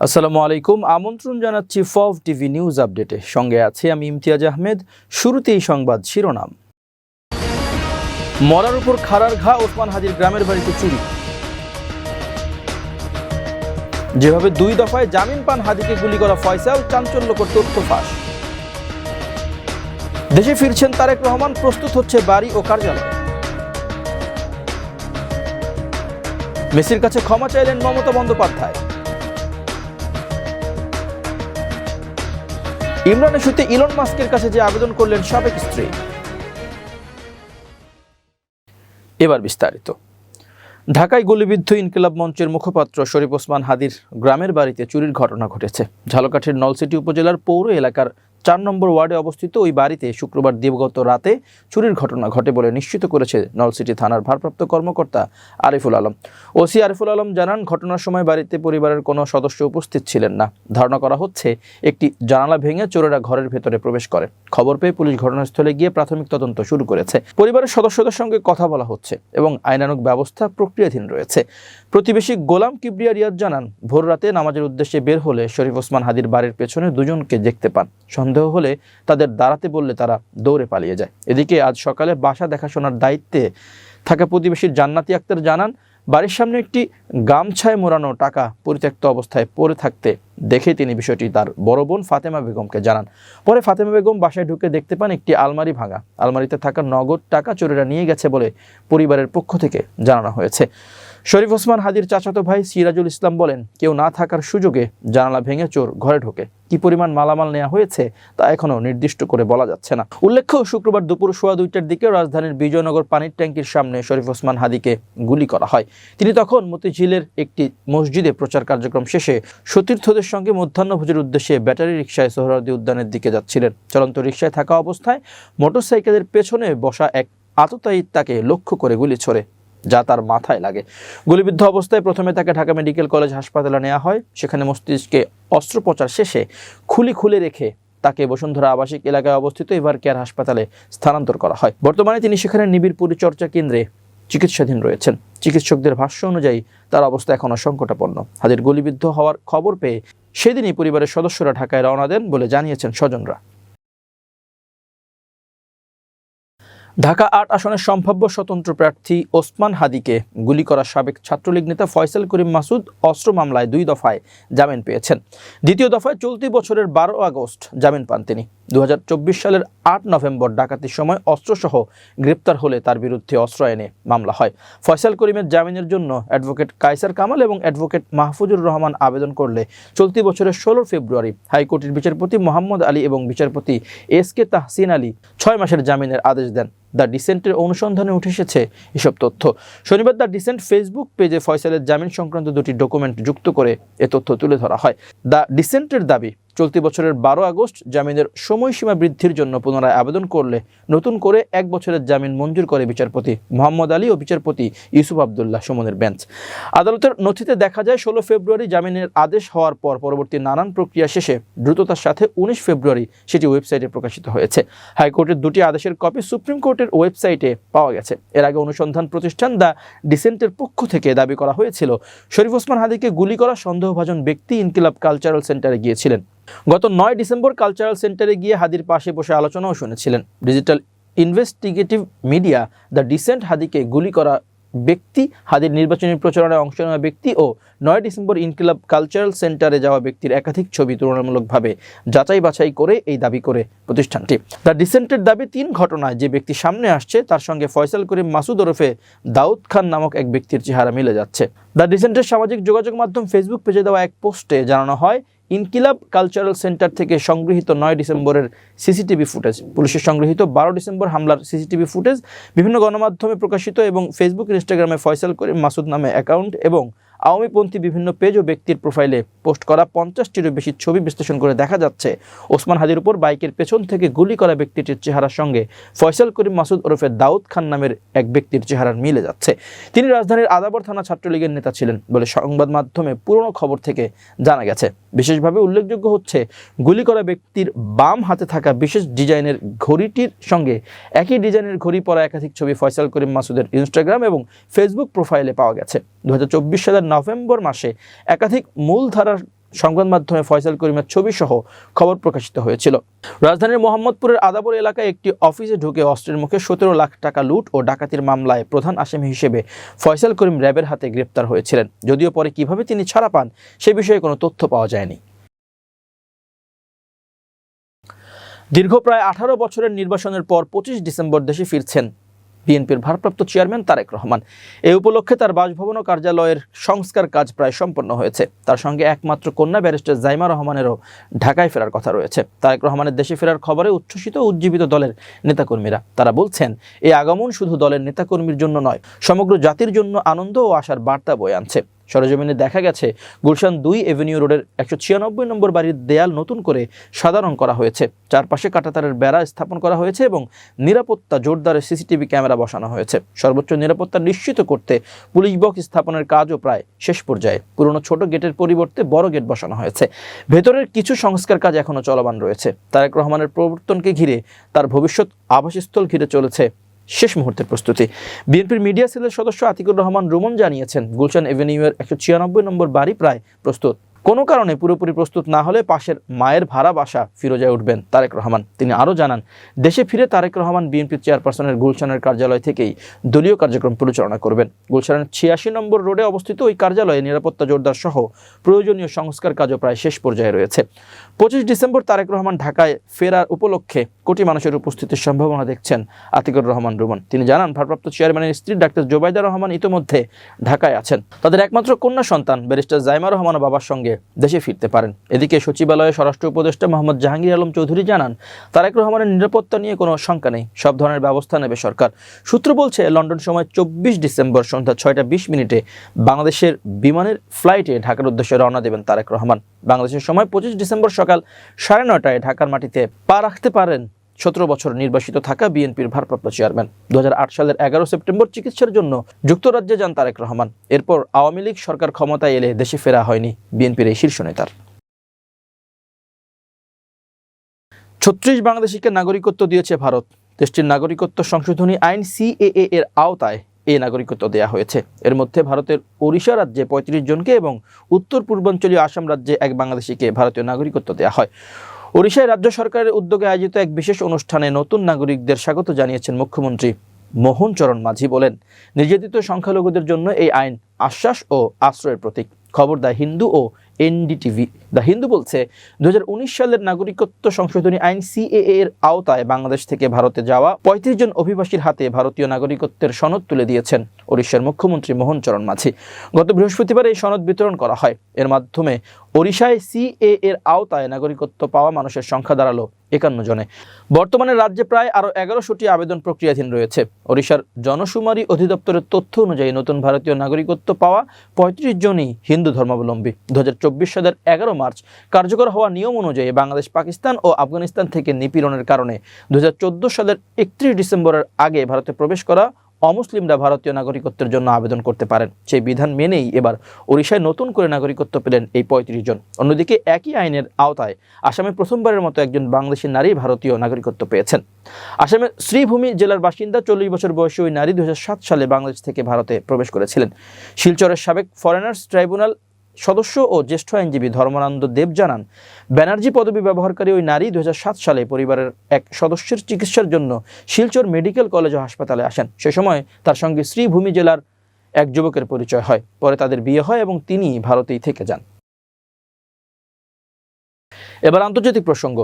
আসসালামু আলাইকুম, আমন্ত্রণ জানাচ্ছি ফভ টিভি নিউজ আপডেটে। সঙ্গে আছি আমি ইমতিয়াজ আহমেদ। শুরুতেই সংবাদ শিরোনাম। মরার উপর খাড়ার ঘা, ওসমান হাদির গ্রামের বাড়িতে চুরি। যেভাবে 2 দফায় জামিন পান হাদিকে গুলি করা ফয়সাল, চাঞ্চল্যকর তথ্য ফাঁস। দেশে ফিরছেন তারেক রহমান, প্রস্তুত হচ্ছে বাড়ি ও কার্যালয়। মেসির কাছে ক্ষমা চাইলেন মমতা বন্দ্যোপাধ্যায়। ইমরান ইস্যুতে ইলন মাস্কের কাছে যে আবেদন করলেন সাবেক স্ত্রী। এবার বিস্তারিত। ঢাকায় গুলিবিদ্ধ ইনকিলাব মঞ্চের মুখপাত্র শরীফ ওসমান হাদির গ্রামের বাড়িতে চুরির ঘটনা ঘটেছে। ঝালকাঠির নলছিটি উপজেলার পৌর এলাকার 4 নম্বর ওয়ার্ডে অবস্থিত ওই বাড়িতে শুক্রবার দিবাগত রাতে চুরির ঘটনা ঘটে বলে নিশ্চিত করেছে নলছিটি থানার ভারপ্রাপ্ত কর্মকর্তা আরিফুল আলম। ওসি আরিফুল আলম জানান, ঘটনার সময় বাড়িতে পরিবারের কোনো সদস্য উপস্থিত ছিলেন না। ধারণা করা হচ্ছে একটি জানালা ভেঙে চোরেরা ঘরের ভেতরে প্রবেশ করে। খবর পেয়ে পুলিশ ঘটনাস্থলে গিয়ে প্রাথমিক তদন্ত শুরু করেছে। পরিবারের সদস্যদের সঙ্গে কথা বলা হচ্ছে এবং আইনানুগ ব্যবস্থা প্রক্রিয়াধীন রয়েছে। প্রতিবেশী গোলাম কিবরিয়া রিয়াদ জানান, ভোর রাতে নামাজের উদ্দেশ্যে বের হলে শরীফ ওসমান হাদির বাড়ির পেছনে 2 জনকে দেখতে পান। সন্দেহ হলে তাদের দাঁড়াতে বললে তারা দৌড়ে পালিয়ে যায়। এদিকে আজ সকালে বাসা দেখাশোনার দায়িত্বে থাকা প্রতিবেশী জান্নাতি আক্তার জানান, বাড়ির সামনে একটি গামছায় মোড়ানো টাকা পরিত্যক্ত অবস্থায় পড়ে থাকতে দেখে তিনি বিষয়টি তার বড় বোন ফাতেমা বেগমকে জানান। পরে ফাতেমা বেগম বাসায় ঢুকে দেখতে পান একটি আলমারি ভাঙা। আলমারিতে থাকা নগদ টাকা চোরেরা নিয়ে গেছে বলে পরিবারের পক্ষ থেকে জানানো হয়েছে। শরীফ ওসমান হাদির চাচাতো ভাই সিরাজুল ইসলাম বলেন, কেউ না থাকার সুযোগে জানালা ভেঙে চোর ঘরে ঢোকে। কি পরিমাণ মালামাল নেওয়া হয়েছে তা এখনো নির্দিষ্ট করে বলা যাচ্ছে না। উল্লেখ্য, শুক্রবার দুপুর 2:15টার দিকে রাজধানীর বিজয়নগর পানির ট্যাঙ্কির সামনে শরীফ ওসমান হাদিকে গুলি করা হয়। তিনি তখন মতিঝিলের একটি মসজিদে প্রচার কার্যক্রম শেষে সতীর্থদের সঙ্গে মধ্যাহ্নভোজের উদ্দেশ্যে ব্যাটারি রিকশায় সোহরাওয়ার্দী উদ্যানের দিকে যাচ্ছিলেন। চলন্ত রিকশায় থাকা অবস্থায় মোটরসাইকেলের পেছনে বসা এক আততায়ী তাকে লক্ষ্য করে গুলি ছোড়ে, যা তার মাথায় লাগে। গুলিবিদ্ধ অবস্থায় প্রথমে তাকে ঢাকা মেডিকেল কলেজ হাসপাতালে নেওয়া হয়। সেখানে মস্তিষ্কে অস্ত্রোপচার শেষে খুলে রেখে তাকে বসুন্ধরা আবাসিক এলাকায় অবস্থিত এভার কেয়ার হাসপাতালে স্থানান্তর করা হয়। বর্তমানে তিনি সেখানে নিবিড় পরিচর্যা কেন্দ্রে চিকিৎসাধীন রয়েছেন। চিকিৎসকদের ভাষ্য অনুযায়ী তার অবস্থা এখনো সংকটাপন্ন। হাদির গুলিবিদ্ধ হওয়ার খবর পেয়ে সেদিনই পরিবারের সদস্যরা ঢাকায় রওনা দেন বলে জানিয়েছেন স্বজনরা। ঢাকা 8 আসনের সম্ভাব্য স্বতন্ত্র প্রার্থী ওসমান হাদিকে গুলি করা সাবেক ছাত্রলীগ নেতা ফয়সাল করিম মাসুদ অস্ত্র মামলায় 2 দফায় জামিন পেয়েছেন। দ্বিতীয় দফায় চলতি বছরের 12 আগস্ট জামিন পান তিনি। 2024 সালের 8 নভেম্বর ডাকাতির সময় অস্ত্রসহ গ্রেপ্তার হলে তার বিরুদ্ধে অস্ত্র আইনে মামলা হয়। ফয়সাল করিমের জামিনের জন্য অ্যাডভোকেট কায়সার কামাল এবং অ্যাডভোকেট মাহফুজুর রহমান আবেদন করলে চলতি বছরের 16 ফেব্রুয়ারি হাইকোর্টের বিচারপতি মোহাম্মদ আলী এবং বিচারপতি SK তাহসিন আলী 6 মাসের জামিনের আদেশ দেন। দ্য ডিসেন্টের অনুসন্ধানে উঠে এসেছে এসব তথ্য। শনিবার দ্য ডিসেন্ট ফেসবুক পেজে ফয়সালের জামিন সংক্রান্ত 2টি ডকুমেন্ট যুক্ত করে এ তথ্য তুলে ধরা হয়। দ্য ডিসেন্টের দাবি, চলতি বছরের 12 আগস্ট জামিনের সময়সীমা বৃদ্ধির জন্য পুনরায় আবেদন করলে নতুন করে 1 বছরের জামিন মঞ্জুর করে বিচারপতি মোহাম্মদ আলী ও বিচারপতি ইউসুফ আবদুল্লাহ সুমনের বেঞ্চ। আদালতের নথিতে দেখা যায় 16 ফেব্রুয়ারি জামিনের আদেশ হওয়ার পর পরবর্তী নানান প্রক্রিয়া শেষে দ্রুততার সাথে 19 ফেব্রুয়ারি সেটি ওয়েবসাইটে প্রকাশিত হয়েছে। হাইকোর্টের 2টি আদেশের কপি সুপ্রিম কোর্টের ওয়েবসাইটে পাওয়া গেছে। এর আগে অনুসন্ধান প্রতিষ্ঠান দ্য ডিসেন্টের পক্ষ থেকে দাবি করা হয়েছিল, শরীফ ওসমান হাদিকে গুলি করা সন্দেহভাজন ব্যক্তি ইনকিলাব কালচারাল সেন্টারে গিয়েছিলেন। গত 9 ডিসেম্বর কালচারাল সেন্টারে গিয়ে হাদির পাশে বসে আলোচনাও শুনেছিলেন। Digital investigative media the Dissent হাদিকে গুলি করা ব্যক্তি, হাদির নির্বাচনী প্রচারণায় অংশ নেওয়া ব্যক্তি ও 9 ডিসেম্বর ইনকিলাব কালচারাল সেন্টারে যাওয়া ব্যক্তির একাধিক ছবি তুলনামূলকভাবে যাচাই বাছাই করে এই দাবি করে প্রতিষ্ঠানটি। দ্য ডিসেন্টের দাবি, 3 ঘটনায় যে ব্যক্তি সামনে আসছে তার সঙ্গে ফয়সাল করিম মাসুদ ওরফে দাউদ খান নামক এক ব্যক্তির চেহারা মিলে যাচ্ছে। দ্য ডিসেন্টের সামাজিক যোগাযোগ মাধ্যম ফেসবুক পেজে দেওয়া এক পোস্টে জানানো হয়, ইনকিলাব কালচারাল সেন্টার থেকে সংগৃহীত 9 ডিসেম্বরের সিসিটিভি ফুটেজ, পুলিশের সংগৃহীত 12 ডিসেম্বর হামলার সিসিটিভি ফুটেজ, বিভিন্ন গণমাধ্যমে প্রকাশিত এবং ফেসবুক ইনস্টাগ্রামে ফয়সাল করিম মাসুদ নামে অ্যাকাউন্ট এবং আওয়ামীপন্থী বিভিন্ন পেজ ও ব্যক্তির প্রোফাইলে পোস্ট করা 50টিরও বেশি ছবি বিশ্লেষণ করে দেখা যাচ্ছে ওসমান হাদির উপর বাইকের পেছন থেকে গুলি করা ব্যক্তিটির চেহারার সঙ্গে ফয়সাল করিম মাসুদ ওরফে দাউদ খান নামের এক ব্যক্তির চেহারার মিলে যাচ্ছে। তিনি রাজধানীর আদাবর থানা ছাত্রলীগের নেতা ছিলেন বলে সংবাদ মাধ্যমে পুরনো খবর থেকে জানা গেছে। বিশেষভাবে উল্লেখযোগ্য হচ্ছে, গুলি করা ব্যক্তির বাম হাতে থাকা বিশেষ ডিজাইনের ঘড়িটির সঙ্গে একই ডিজাইনের ঘড়ি পরা একাধিক ছবি ফয়সাল করিম মাসুদের ইনস্টাগ্রাম এবং ফেসবুক প্রোফাইলে পাওয়া গেছে। 2024 সালের নভেম্বর মাসে একাধিক মূলধারার সংবাদ মাধ্যমে ফয়সাল করিমের ছবি সহ খবর প্রকাশিত হয়েছিল। রাজধানীর মোহাম্মদপুরের আদাবর এলাকায় একটি অফিসে ঢুকে অস্ত্রের মুখে 17 লাখ টাকা লুট ও ডাকাতির মামলায় প্রধান আসামি হিসেবে ফয়সাল করিম র্যাবের হাতে গ্রেপ্তার হয়েছিলেন। যদিও পরে কিভাবে তিনি ছাড়া পান সে বিষয়ে কোনো তথ্য পাওয়া যায়নি। দীর্ঘ প্রায় 18 বছরের নির্বাসনের পর 25 ডিসেম্বর দেশে ফিরছেন বিএনপির ভারপ্রাপ্ত চেয়ারম্যান তারেক রহমান। এই উপলক্ষে তার বাসভবন ও কার্যালয়ের সংস্কার কাজ প্রায় সম্পন্ন হয়েছে। তার সঙ্গে একমাত্র কন্যা ব্যারিস্টার জাইমা রহমানেরও ঢাকায় ফেরার কথা রয়েছে। তারেক রহমানের দেশে ফেরার খবরে উচ্ছ্বসিত ও উজ্জীবিত দলের নেতাকর্মীরা। তারা বলছেন, এই আগমন শুধু দলের নেতাকর্মীর জন্য নয়, সমগ্র জাতির জন্য আনন্দ ও আশার বার্তা বয়ে আনছে। সরেজমিনে দেখা গেছে, গুলশান 2 এভিনিউ রোডের 196 নম্বর বাড়ির দেয়াল নতুন করে সাদা রং করা হয়েছে, চারপাশে কাঁটাতারের বেড়া স্থাপন করা হয়েছে এবং নিরাপত্তা জোরদারে সিসিটিভি ক্যামেরা বসানো হয়েছে। সর্বোচ্চ নিরাপত্তা নিশ্চিত করতে পুলিশ বক্স স্থাপনের কাজও প্রায় শেষ পর্যায়ে। পুরনো ছোট গেটের পরিবর্তে বড় গেট বসানো হয়েছে। ভেতরের কিছু সংস্কার কাজ এখনো চলমান রয়েছে। তারেক রহমানের প্রবর্তনকে ঘিরে তার ভবিষ্যৎ আবাসস্থল ঘিরে চলেছে শেষ মুহূর্তের প্রস্তুতি। বিএনপির মিডিয়া সেলের সদস্য আতিকুর রহমান রুমন জানিয়েছেন, গুলশান এভিনিউয়ের 196 নম্বর বাড়ি প্রায় প্রস্তুত। কোনো কারণে পুরোপুরি প্রস্তুত না হলে পাশের মায়ের ভাড়া বাসা ফিরোজায় উঠবেন তারেক রহমান। তিনি আরও জানান, দেশে ফিরে তারেক রহমান বিএনপি চেয়ারপারসনের গুলশানের কার্যালয় থেকেই দলীয় কার্যক্রম পরিচালনা করবেন। গুলশানের 86 নম্বর রোডে অবস্থিত ওই কার্যালয়ে নিরাপত্তা জোরদার সহ প্রয়োজনীয় সংস্কার কাজও প্রায় শেষ পর্যায়ে রয়েছে। 25 ডিসেম্বর তারেক রহমান ঢাকায় ফেরার উপলক্ষে কোটি মানুষের উপস্থিতির সম্ভাবনা দেখছেন আতিকুর রহমান রুমন। তিনি জানান, ভারপ্রাপ্ত চেয়ারম্যানের স্ত্রী ডাক্তার জোবাইদা রহমান ইতোমধ্যে ঢাকায় আছেন। তাদের একমাত্র কন্যা সন্তান ব্যারিস্টার জাইমা রহমান বাবার সঙ্গে দেশে ফিরতে পারেন। এদিকে সচিবালয়ে স্বরাষ্ট্র উপদেষ্টা মোহাম্মদ জাহাঙ্গীর আলম চৌধুরী জানান, তারেক রহমানের নিরাপত্তা নিয়ে কোনো শঙ্কা নেই, সব ধরনের ব্যবস্থা নেবে সরকার। সূত্র বলছে, লন্ডন সময় 24 ডিসেম্বর সন্ধ্যা 6:20 বাংলাদেশের বিমানের ফ্লাইটে ঢাকার উদ্দেশ্যে রওনা দেবেন তারেক রহমান। বাংলাদেশের সময় 25 ডিসেম্বর সকাল 9:30 ঢাকার মাটিতে পা রাখতে পারেন 17 বছর নির্বাসিত থাকা বিএনপির ভারপ্রাপ্ত চেয়ারম্যান। 2008 সালের 11 সেপ্টেম্বর চিকিৎসার জন্য যুক্তরাজ্যে যান তারেক রহমান। এরপর আওয়ামী লীগ সরকার ক্ষমতায় এলে দেশে ফেরা হয়নি বিএনপির এই শীর্ষ নেতার। 36 বাংলাদেশিকে নাগরিকত্ব দিয়েছে ভারত। দেশটির নাগরিকত্ব সংশোধনী আইন CAA এর আওতায় এই নাগরিকত্ব দেয়া হয়েছে। এর মধ্যে ভারতের ওড়িশা রাজ্যে 35 জনকে এবং উত্তর পূর্বাঞ্চলীয় আসাম রাজ্যে এক বাংলাদেশিকে ভারতীয় নাগরিকত্ব দেওয়া হয়। ওড়িশায় রাজ্য সরকারের উদ্যোগে আয়োজিত এক বিশেষ অনুষ্ঠানে নতুন নাগরিকদের স্বাগত জানিয়েছেন মুখ্যমন্ত্রী মোহন চরণ মাঝি। বলেন, নির্যাতিত সংখ্যালঘুদের জন্য এই আইন আশ্বাস ও আশ্রয়ের প্রতীক। খবর দ্য হিন্দু ও NDTV। দ্য হিন্দু বলছে, 2019 সালের নাগরিকত্ব সংশোধনী আইন CAA এর আওতায় বাংলাদেশ থেকে ভারতে যাওয়া 35 জন অভিবাসীর হাতে ভারতীয় নাগরিকত্বের সনদ তুলে দিয়েছেন ওড়িশার মুখ্যমন্ত্রী মোহন চরণ মাঝি। গত বৃহস্পতিবার এই সনদ বিতরণ করা হয়। এর মাধ্যমে ওড়িশায় CAA এর আওতায় নাগরিকত্ব পাওয়া মানুষের সংখ্যা দাঁড়ালো 51 জনে। বর্তমানে রাজ্যে প্রায় আরও 1100টি আবেদন প্রক্রিয়াধীন রয়েছে। ওড়িশার জনশুমারি অধিদপ্তরের তথ্য অনুযায়ী নতুন ভারতীয় নাগরিকত্ব পাওয়া 35 জনই হিন্দু ধর্মাবলম্বী। 2024 সালের 11 মার্চ কার্যকর হওয়া নিয়ম অনুযায়ী বাংলাদেশ, পাকিস্তান ও আফগানিস্তান থেকে নিপীড়নের কারণে 2014 সালের 31 ডিসেম্বরের আগে ভারতে প্রবেশ করা অমুসলিমরা ভারতীয় নাগরিকত্বের জন্য আবেদন করতে পারেন। সেই বিধান মেনেই এবার ওড়িশায় নতুন করে নাগরিকত্ব পেলেন এই 35 জন। অন্যদিকে একই আইনের আওতায় আসামে প্রথমবারের মতো একজন বাংলাদেশি নারী ভারতীয় নাগরিকত্ব পেয়েছেন। আসামের শ্রীভূমি জেলার বাসিন্দা 40 বছর বয়সী ওই নারী 2007 সালে বাংলাদেশ থেকে ভারতে প্রবেশ করেছিলেন। শিলচরের সাবেক ফরেনার্স ট্রাইব্যুনাল সদস্য ও জ্যেষ্ঠ আইনজীবী ধর্মানন্দ দেব জানান, ব্যানার্জি পদবি ব্যবহারকারী ওই নারী 2007 সালে পরিবারের এক সদস্যের চিকিৎসার জন্য শিলচর মেডিকেল কলেজ ও হাসপাতালে আসেন। সে সময় তার সঙ্গে শ্রীভূমি জেলার এক যুবকের পরিচয় হয়। পরে তাদের বিয়ে হয় এবং তিনি ভারতেই থেকে যান। এবার আন্তর্জাতিক প্রসঙ্গ।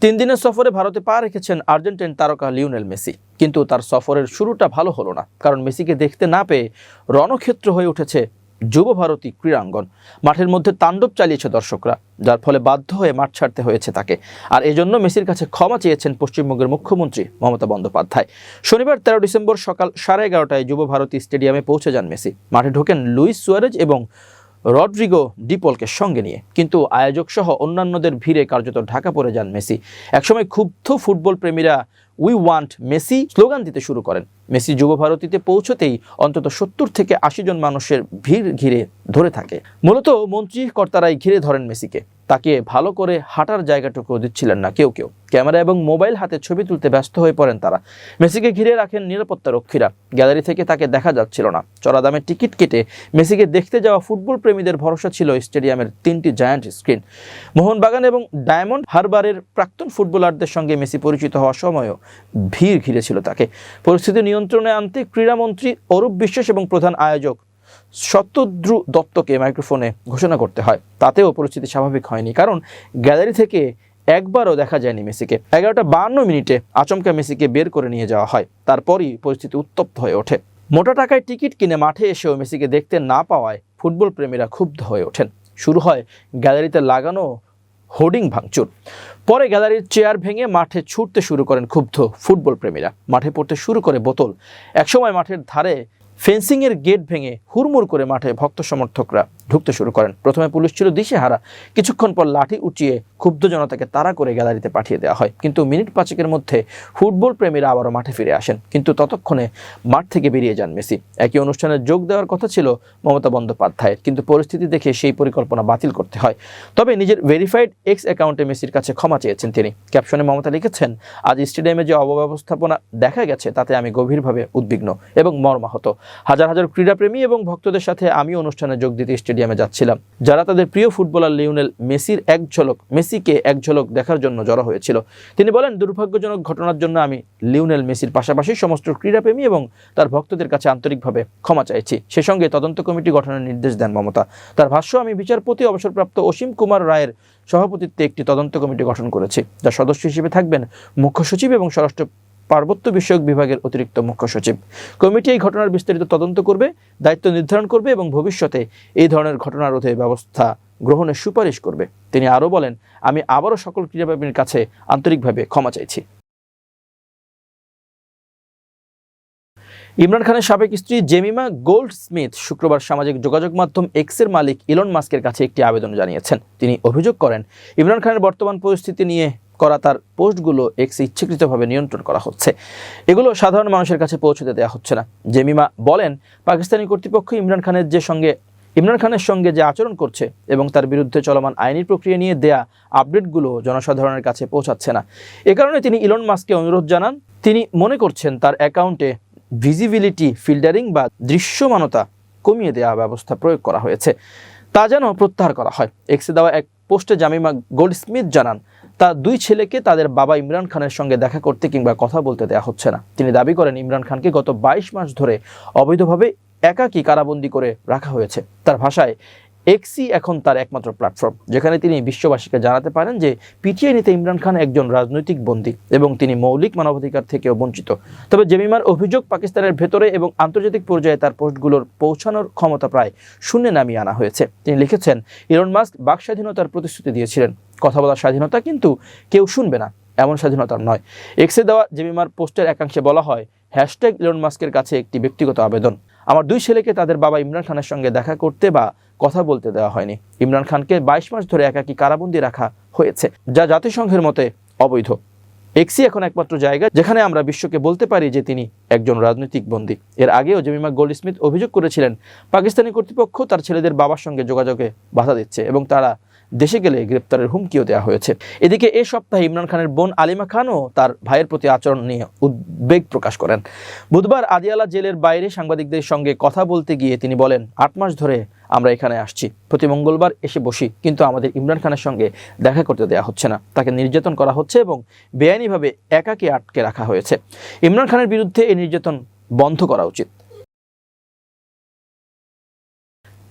3 দিনের সফরে ভারতে পা রেখেছেন আর্জেন্টাইন তারকা লিওনেল মেসি। কিন্তু তার সফরের শুরুটা ভালো হলো না, কারণ মেসিকে দেখতে না পেয়ে রণক্ষেত্র হয়ে উঠেছে যুব ভারতী ক্রীড়াঙ্গন। মাঠের মধ্যে তাণ্ডব চালিয়েছে দর্শকরা, যার ফলে বাধ্য হয়ে মাঠ ছাড়তে হয়েছে তাকে। আর এজন্য মেসির কাছে ক্ষমা চেয়েছেন পশ্চিমবঙ্গের মুখ্যমন্ত্রী মমতা বন্দ্যোপাধ্যায়। শনিবার 13 ডিসেম্বর সকাল 11:30টায় যুব ভারতী স্টেডিয়ামে পৌঁছে যান মেসি। মাঠে ঢোকেন লুইস সুয়ারেজ এবং রড্রিগো ডিপলকে সঙ্গে নিয়ে, কিন্তু আয়োজক সহ অন্যান্যদের ভিড়ে কার্যত ঢাকা পড়ে যান মেসি। একসময় ক্ষুব্ধ ফুটবল প্রেমীরা উই ওয়ান্ট মেসি স্লোগান দিতে শুরু করেন। মেসি যুব ভারতীতে পৌঁছতেই অন্তত 70 থেকে 80 জন মানুষের ভিড় ঘিরে ধরে থাকে। মূলত মন্ত্রী কর্তারাই ঘিরে ধরেন মেসিকে। তাকে ভালো করে হাঁটার জায়গাটুকু দিচ্ছিলেন না কেউ। ক্যামেরা এবং মোবাইল হাতে ছবি তুলতে ব্যস্ত হয়ে পড়েন তারা। মেসিকে ঘিরে রাখেন নিরাপত্তা রক্ষীরা। গ্যালারি থেকে তাকে দেখা যাচ্ছিল না। চড়া দামে টিকিট কেটে মেসিকে দেখতে যাওয়া ফুটবল প্রেমীদের ভরসা ছিল স্টেডিয়ামের 3টি জায়ান্ট স্ক্রিন। মোহনবাগান এবং ডায়মন্ড হারবারের প্রাক্তন ফুটবলারদের সঙ্গে মেসি পরিচিত হওয়ার সময়ও ভিড় ঘিরেছিল তাকে। পরিস্থিতি নিয়ন্ত্রণে আনতে ক্রীড়ামন্ত্রী অরূপ বিশ্বাস এবং প্রধান আয়োজক শতদ্রু দত্তকে মাইক্রোফোনে ঘোষণা করতে হয়। তাতেও পরিস্থিতি স্বাভাবিক হয়নি, কারণ গ্যালারি থেকে একবারও দেখা যায়নি মেসিকে। 11:52 আচমকা মেসিকে বের করে নিয়ে যাওয়া হয়। তারপরই পরিস্থিতি উত্তপ্ত হয়ে ওঠে। মোটা টাকায় টিকিট কিনে মাঠে এসেও মেসিকে দেখতে না পাওয়ায় ফুটবল প্রেমীরা ক্ষুব্ধ হয়ে ওঠেন। শুরু হয় গ্যালারিতে লাগানো হোর্ডিং ভাঙচুর। পরে গ্যালারির চেয়ার ভেঙে মাঠে ছুটতে শুরু করেন ক্ষুব্ধ ফুটবল প্রেমীরা। মাঠে পড়তে শুরু করে বোতল। একসময় মাঠের ধারে ফেন্সিংয়ের গেট ভেঙে হুড়মুড় করে মাঠে ভক্ত সমর্থকরা ঢুকতে শুরু করেন। প্রথমে পুলিশ ছিল দিশেহারা। কিছুক্ষণ পর লাঠি উঁচিয়ে ক্ষুব্ধ জনতাকে তাড়া করে গ্যালারিতে পাঠিয়ে দেওয়া হয়। কিন্তু মিনিট 5 মধ্যে ফুটবল প্রেমীরা আবারও মাঠে ফিরে আসেন। কিন্তু ততক্ষণে মাঠ থেকে বেরিয়ে যান মেসি। একই অনুষ্ঠানে যোগ দেওয়ার কথা ছিল মমতা বন্দ্যোপাধ্যায়ের, কিন্তু পরিস্থিতি দেখে সেই পরিকল্পনা বাতিল করতে হয়। তবে নিজের ভেরিফাইড এক্স অ্যাকাউন্টে মেসির কাছে ক্ষমা চেয়েছেন তিনি। ক্যাপশনে মমতা লিখেছেন, আজ স্টেডিয়ামে যে অব্যবস্থাপনা দেখা গেছে তাতে আমি গভীরভাবে উদ্বিগ্ন এবং মর্মাহত। হাজার হাজার ক্রীড়াপ্রেমী এবং ভক্তদের সাথে আমি অনুষ্ঠানে যোগ দিতে স্টেডিয়ামে যাচ্ছিলাম, যারা তাদের প্রিয় ফুটবলার লিওনেল মেসিকে এক ঝলক দেখার জন্য জড়ো হয়েছিল। তিনি বলেন, দুর্ভাগ্যজনক ঘটনার জন্য আমি লিওনেল মেসির পাশাপাশি সমস্ত ক্রীড়াপ্রেমী এবং তার ভক্তদের কাছে আন্তরিকভাবে ক্ষমা চাইছি। সে সঙ্গে তদন্ত কমিটি গঠনের নির্দেশ দেন মমতা। তার ভাষ্য, আমি বিচারপতি অবসরপ্রাপ্ত অসীম কুমার রায়ের সভাপতিত্বে একটি তদন্ত কমিটি গঠন করেছি, যার সদস্য হিসেবে থাকবেন মুখ্য সচিব এবং স্বরাষ্ট্র পার্বত্য বিষয়ক বিভাগের অতিরিক্ত মুখ্য সচিব। কমিটি এই ঘটনার বিস্তারিত তদন্ত করবে, দায়িত্ব নির্ধারণ করবে এবং ভবিষ্যতে এই ধরনের ঘটনা রোধে ব্যবস্থা গ্রহণের সুপারিশ করবে। তিনি আরও বলেন, আমি আবারও সকল ক্রীড়াপ্রেমীর কাছে আন্তরিকভাবে ক্ষমা চাইছি। ইমরান খানের সাবেক স্ত্রী জেমিমা গোল্ডস্মিথ শুক্রবার সামাজিক যোগাযোগ মাধ্যম এক্সের মালিক ইলন মাস্কের কাছে একটি আবেদন জানিয়েছেন। তিনি অভিযোগ করেন, ইমরান খানের বর্তমান পরিস্থিতি নিয়ে করা তার পোস্টগুলো এক্সে ইচ্ছাকৃতভাবে নিয়ন্ত্রণ করা হচ্ছে। এগুলো সাধারণ মানুষের কাছে পৌঁছতে দেওয়া হচ্ছে না। জেমিমা বলেন, পাকিস্তানি কর্তৃপক্ষ ইমরান খানের সঙ্গে যে আচরণ করছে এবং তার বিরুদ্ধে চলমান আইনি প্রক্রিয়া নিয়ে দেয়া আপডেটগুলো জনসাধারণের কাছে পৌঁছাচ্ছে না। এ কারণে তিনি ইলন মাস্ককে অনুরোধ জানান, তিনি মনে করছেন তার অ্যাকাউন্টে ভিজিবিলিটি ফিল্টারিং বা দৃশ্যমানতা কমিয়ে দেওয়া ব্যবস্থা প্রয়োগ করা হয়েছে, তা যেন প্রত্যাহার করা হয়। এক্সে দেওয়া এক পোস্টে জেমিমা গোল্ডস্মিথ জানান, তার 2 ছেলেকে তাদের বাবা ইমরান খানের সঙ্গে দেখা করতে কিংবা কথা বলতে দেওয়া হচ্ছে না। তিনি দাবি করেন, ইমরান খানকে গত 22 মাস ধরে অবৈধভাবে একাকী কারাবন্দী করে রাখা হয়েছে। তার ভাষায়, এক্সই এখন তার একমাত্র প্ল্যাটফর্ম, যেখানে তিনি বিশ্ববাসীকে জানাতে পারেন যে পিটিআই নেতা ইমরান খান একজন রাজনৈতিক বন্দী এবং তিনি মৌলিক মানবাধিকার থেকেও বঞ্চিত। তবে জেমিমার অভিযোগ, পাকিস্তানের ভেতরে এবং আন্তর্জাতিক পর্যায়ে তার পোস্টগুলোর পৌঁছানোর ক্ষমতা প্রায় শূন্যে নামিয়ে আনা হয়েছে। তিনি লিখেছেন, ইলন মাস্ক বাক স্বাধীনতার প্রতিশ্রুতি দিয়েছিলেন, কথা বলার স্বাধীনতা, কিন্তু কেউ শুনবে না, এমন স্বাধীনতার নয়। এক্সে দেওয়া জেমিমার পোস্টের একাংশে বলা হয়, ইলন মাস্কের কাছে একটি ব্যক্তিগত আবেদন, আমার 2 ছেলেকে তাদের বাবা ইমরান খানের সঙ্গে দেখা করতে বা কথা বলতে দেওয়া হয়নি। ইমরান খানকে 22 মাস ধরে একাকী কারাবন্দী রাখা হয়েছে, যা জাতিসংঘের মতে অবৈধ। এক্সই এখন একমাত্র জায়গা যেখানে আমরা বিশ্বকে বলতে পারি যে তিনি একজন রাজনৈতিক বন্দী। এর আগেও জেমিমা গোল্ডস্মিথ অভিযোগ করেছিলেন, পাকিস্তানি কর্তৃপক্ষ তার ছেলেদের বাবার সঙ্গে যোগাযোগে বাধা দিচ্ছে এবং তারা দেশে গেলে গ্রেপ্তারের হুমকিও দেওয়া হয়েছে। এদিকে এ সপ্তাহে ইমরান খানের বোন আলিমা খানও তার ভাইয়ের প্রতি আচরণ নিয়ে উদ্বেগ প্রকাশ করেন। বুধবার আদিয়ালা জেলের বাইরে সাংবাদিকদের সঙ্গে কথা বলতে গিয়ে তিনি বলেন, 8 মাস ধরে আমরা এখানে আসছি, প্রতি মঙ্গলবার এসে বসি, কিন্তু আমাদের ইমরান খানের সঙ্গে দেখা করতে দেওয়া হচ্ছে না। তাকে নির্যাতন করা হচ্ছে এবং বেআইনিভাবে একাকী আটকে রাখা হয়েছে। ইমরান খানের বিরুদ্ধে এই নির্যাতন বন্ধ করা উচিত।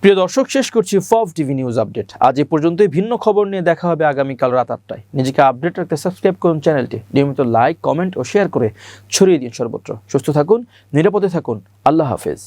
প্রিয় দর্শক, শেষ করছি ফফ টিভি নিউজ আপডেট। আজ এ পর্যন্তই। ভিন্ন খবর নিয়ে দেখা হবে আগামীকাল রাত 8টায়। নিজেকে আপডেট রাখতে সাবস্ক্রাইব করুন চ্যানেলটি। নিয়মিত লাইক, কমেন্ট ও শেয়ার করে ছড়িয়ে দিন সর্বত্র। সুস্থ থাকুন, নিরাপদে থাকুন। আল্লাহ হাফেজ।